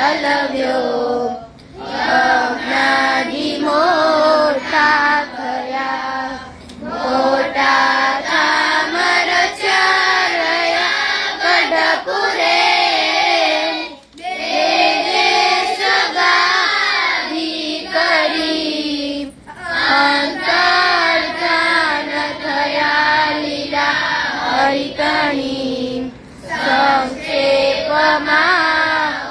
ઠલવ્યો અજ્ઞાની મોટા થયા મોટા ઠામર ચારયા ગઢપુરે સંક્ષેપમાં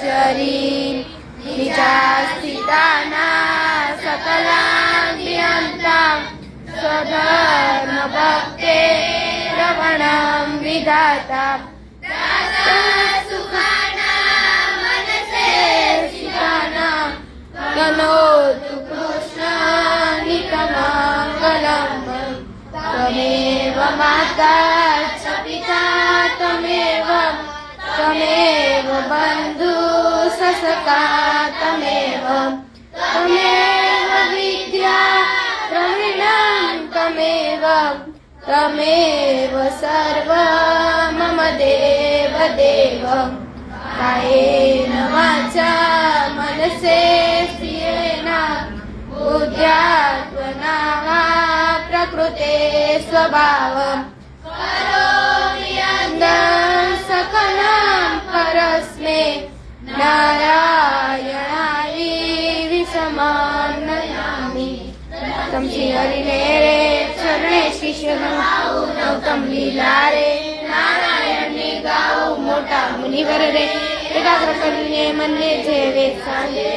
ઉચ્ચરી નિજા સ્થિતાના સકલાભ્યંતા સ્વધર્મ ભક્તે રમણમ વિધાતા સુખાના મનસે સિતાના ગનોતુ કૃષ્ણ નિકમાંગલમ તમેવ માતા ચ પિતા તમેવ બંધુ સસકા તમેવ વિદ્યા પ્રવીણં તમેવ સર્વ મમ દેવ દેવ કાયેન વાચા મનસેન્દ્રિયેણ બુદ્ધ્યાત્મના વા પ્રકૃતે સ્વભાવં કરોમિ યદં સકલં પરસ્મૈ નારાયણાય વિસમન્નયામિ તમ શ્રી હરિને રે ચરણે શિષ્ય ગૌતમ લીલા રે નારાયણની ગાઉ મોટા મુનિવર રે એકાગ્ર કરીને મનને જેવે સાંજે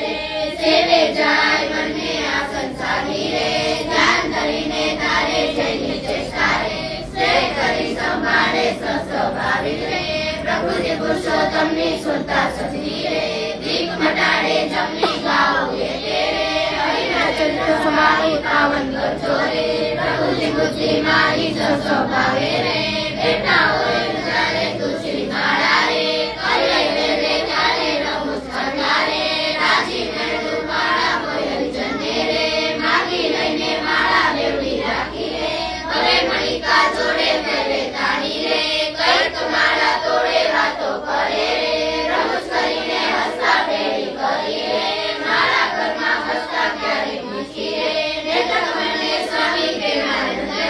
સેવે જાય મનને આ સંસારી રે ધ્યાન ધરીને તારે જયની ચેષ્ટા રે સ્નેહ કરી સંભાળે સ્વસ્વભાવિક રે પ્રકૃતિ પુરુષોત્તમની સુરતા સજની રે દીપ મટાડે જમની ગાઓ એ રે હરિના ચરિત્ર સમાહિ પાવન કરજો રે પ્રકૃતિ બુદ્ધિ મારી સ્વસ્વભાવે રે બેઠા હોય ત્યારે તુલસી માળા રે કરી રે ત્યારે રમૂજ કરનાર રે રાજી મેળું માળા હોય હરિજને રે માગી લઈને માળા બેવડી રાખી રે ભલે મણિકા જોડે ફેરે તાણી રે કઈક માળા તોડે વાતો કરે રે રમૂજ કરીને હસતા ફેરી કરી રે મારા ઘરમાં હસતા ક્યારેક મૂકી રે નેત્ર મને સ્વામી પ્રેમાનંદ રે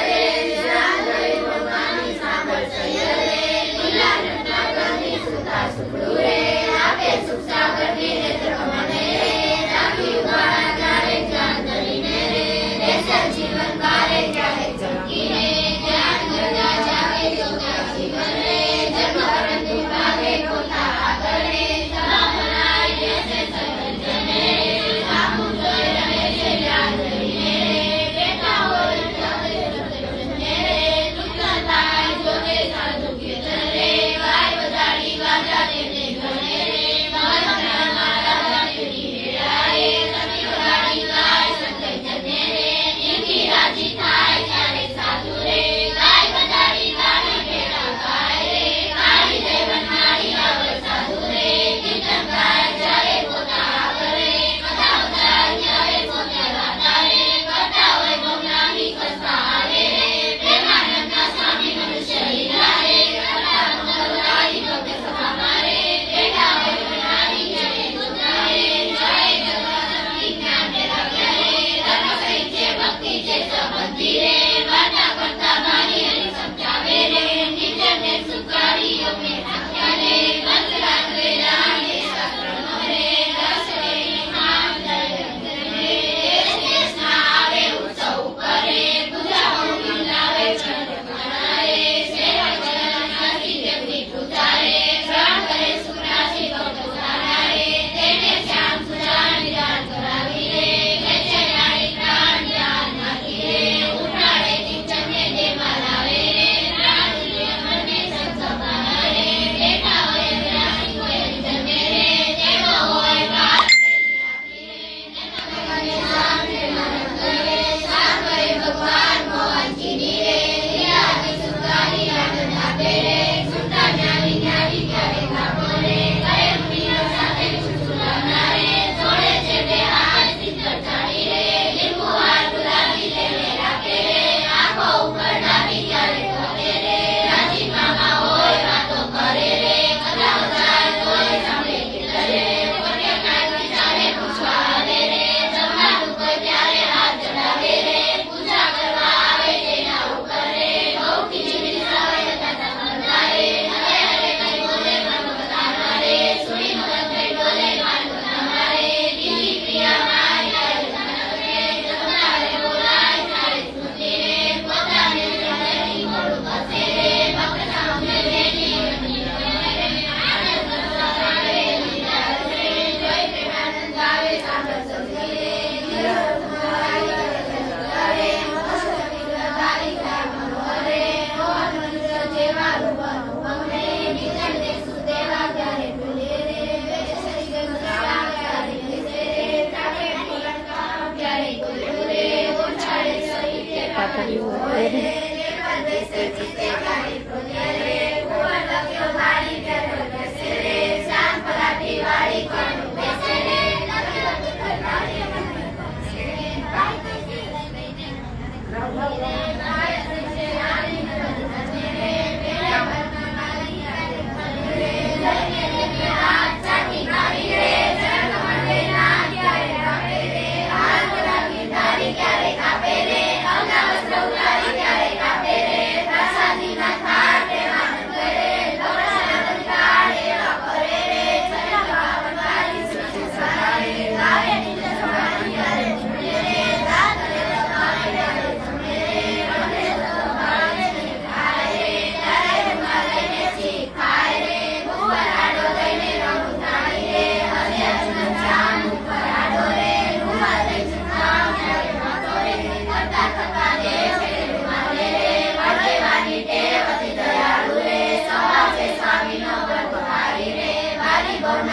રાંધે ભગવાનની સાંભળ સૈય રે લીલાનંદના ઘરની સુતા સુખડું રે આપે સુખ સાગરની નેત્ર મને રે રાખી ઉભારા ત્યારે જ્ઞાન ધરીને રે દેશે જીવન કારે ક્યારે ચમકીને જ્ઞાન ગંગા જાગે જોગા જીવન રે જન્મ પરંતુ ભાગે પોતા આગળ રે સદા બનાય દેશે સર્વજને રે સામું જોઈ રહે છે જ્ઞાન ધરીને રે બેઠા હોય ત્યારે સર્વજને રે દુઃખ થાય જોગે સાધુ કીર્તન રે ગાય વધારી વાજા તેને ગણે રે મહાત્મા મારા તેની વેળાએ સતી વધારી ગાય સંતજને રે એની રાજી થાય ત્યારે સાધુ રે ગાય વધારી ગાય વેળા ગાય રે કાળી દેવન મારી આવે સાધુ રે કીર્તન ગાય જ્યારે પોતા આગળ રે કથા વધાય ત્યારે પોતે રાધા રે કરતા હોય ભગવાનની કથા આવે રે પ્રેમાનંદના સ્વામી મનુષ્ય લીલા રે કરતા ભગવાન ભક્ત સભા મારે બેઠા હોય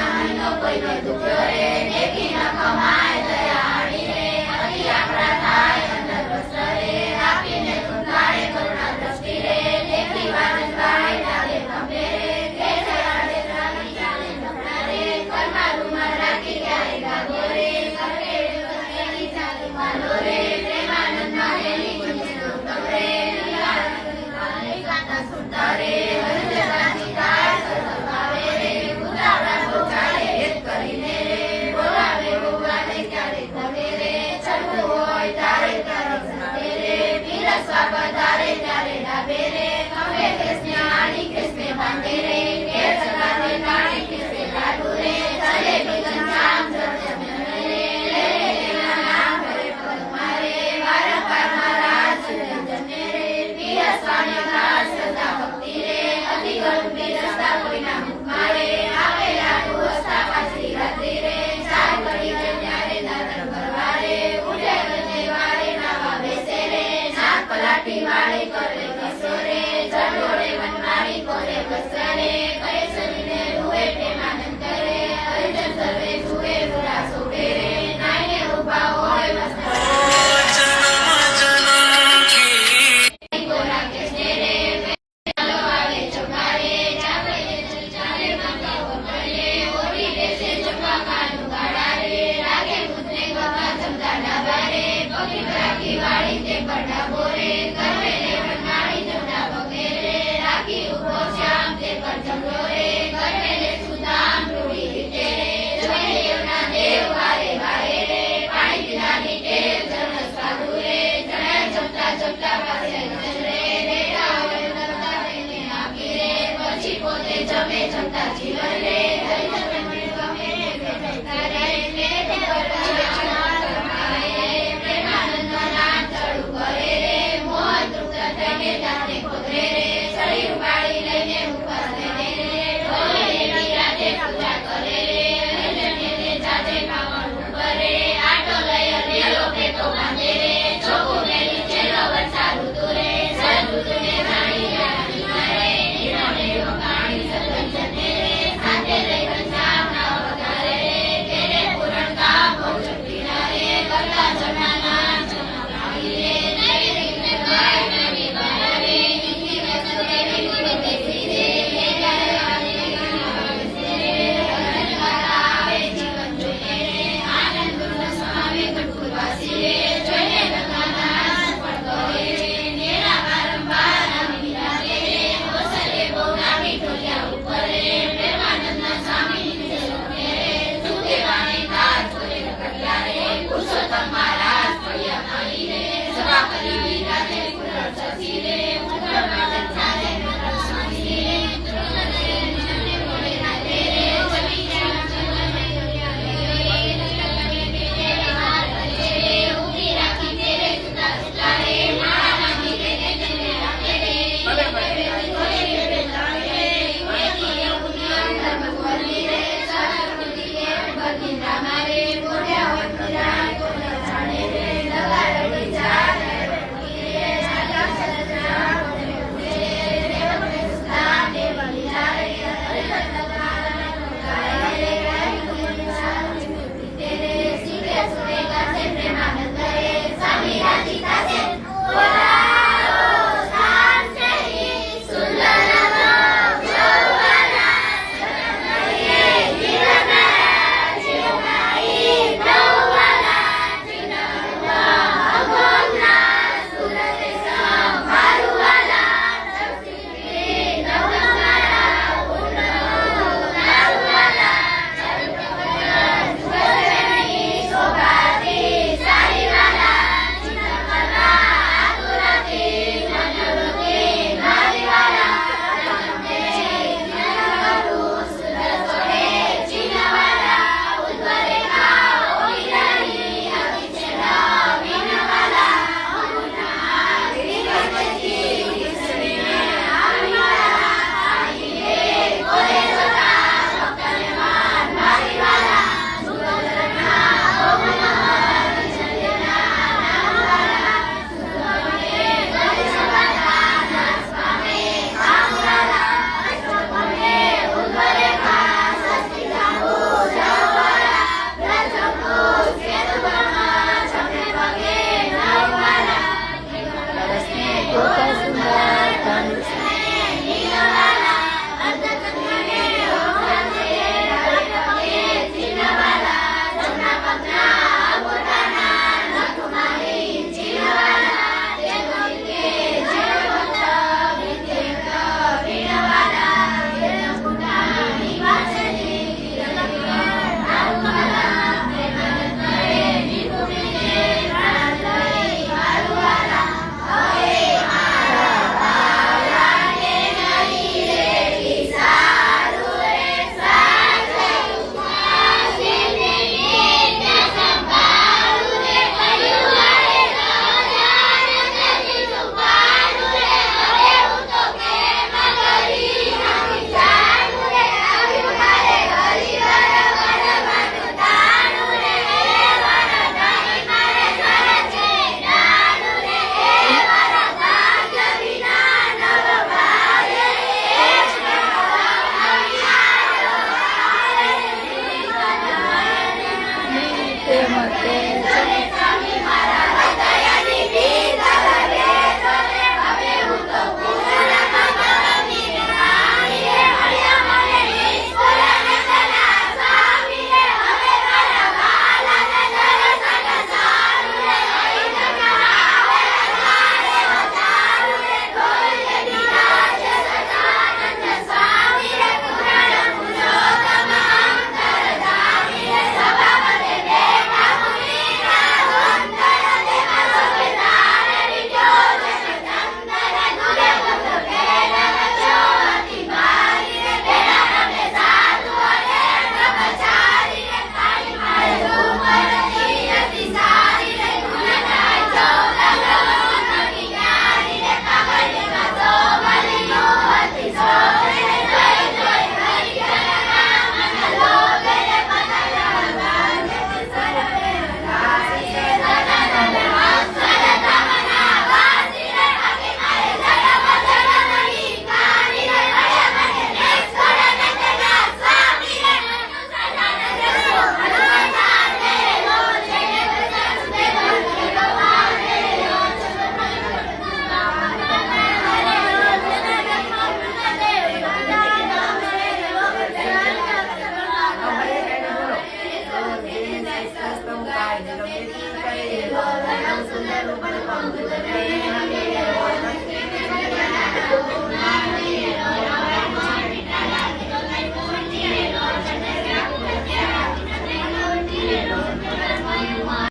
નાનો કોઈને દુખ્યો રે દેખી ન કમાય દયા